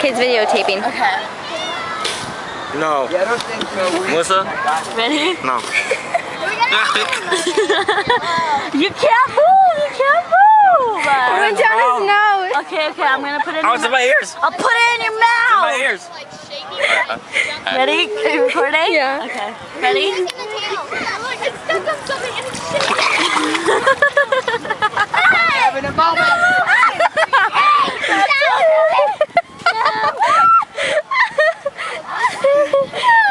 Kid's videotaping. Okay. No. Yeah, I don't think so. Melissa? Ready? No. You can't move! You can't move! It went down his nose. Okay, I'm gonna put it in Oh, it's in my ears. I'll put it in your My mouth! ears. Ready? Are you recording? Yeah. Okay. Ready? Having a moment.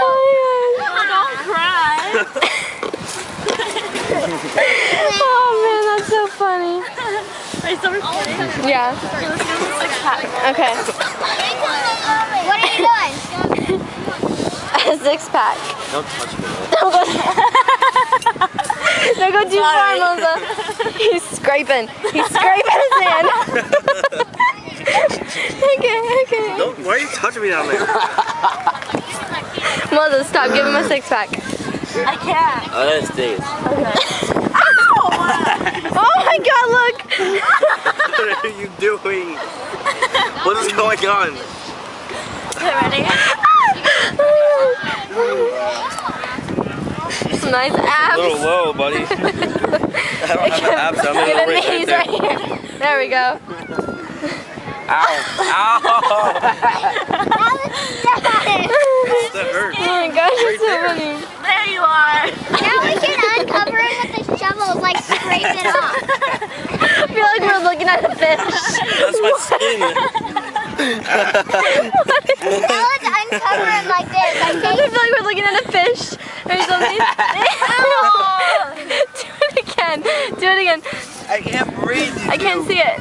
Don't cry. Oh man, that's so funny. Are you still recording? Yeah. Okay, let's go to the 6-pack. Okay. What are you doing? A 6-pack. Don't touch me. Don't go too far, Melissa. He's scraping. He's scraping his hand. Okay. Don't, why are you touching me down there? Melissa, stop. Give him a 6-pack. I can't. Oh, that's Dave. Oh my God! Look. What are you doing? What is going on? Okay, ready? Some nice A abs. little low, buddy. I don't have abs. I'm Give gonna him raise knees right right here. There we go. Ow. Ow. That hurt. Oh my gosh, it's so funny. There you are. Now we can uncover it with the shovel, like scrape it off. I feel like we're looking at a fish. That's my skin. Now let's uncover it like this. I feel like we're looking at a fish or something. Do it again. I can't breathe. I can't see it.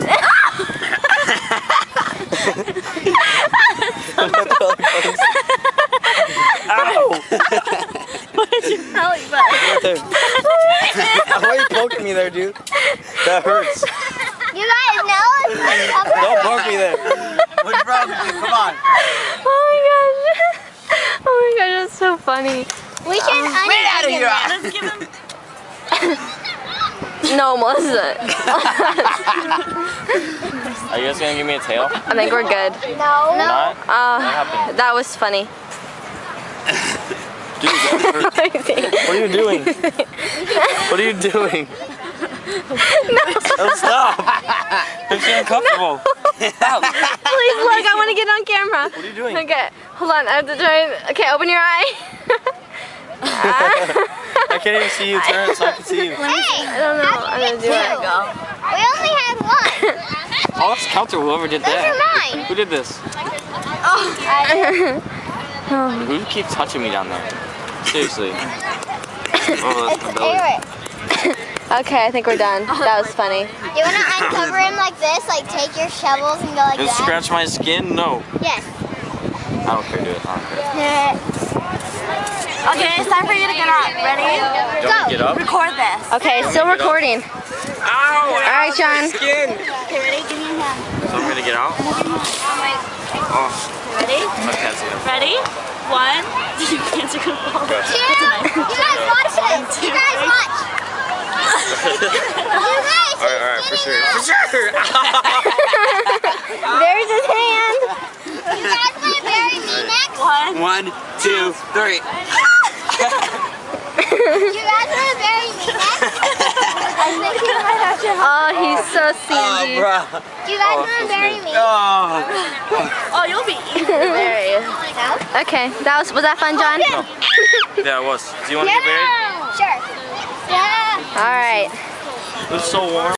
Ow. What did you belly button? Right there. Why are you poking me there, dude? That hurts. You guys know let's uncover Don't it. poke me there. What's wrong with you? Come on. Oh my gosh. Oh my gosh, that's so funny. We can Get out of here. Let's give him. No, Melissa. Are you guys gonna give me a tail? I think we're good. No. Not? happened? That was funny. Dude, that hurts. What are you doing? What are you doing? Oh, stop! It's uncomfortable. Ow. Please look, I want to get on camera. What are you doing? Okay, hold on, I have to try. Okay, open your eye. I can't even see you. Turn it so I can see you. Hey, I don't know. I'm gonna do it. we only had one. Oh, let's counter whoever did Those are that. mine. Who did this? Who keeps touching me down there? Seriously. Oh, that's my belly. Eric, Okay, I think we're done. That was funny. you want to uncover him like this? Like take your shovels and go like Did it that? scratch my skin? No. Yes. I don't care, do it. I don't care. Okay, it's time for you to get up. Ready? Don't you get up? Record this. Okay, still recording. Ow! All right, John. Skin! Okay, ready? Give me your hand. So I'm gonna get out? Oh, Ready? my pants again. Ready? 1. Your pants are gonna fall. Two. You guys watch this. You guys watch. You guys. Alright, for sure. For sure! There's his hand. You guys want to bury me next? 1. 1, 2, 3. You guys want to bury me next? I think you might have to. Oh, he's so sandy. bruh. You guys want to bury me? Oh. Oh, you'll be easy to bury. No? Okay, was that fun, John? Yeah, it was. Do you want to get buried? Sure. Yeah. All right. It was so warm.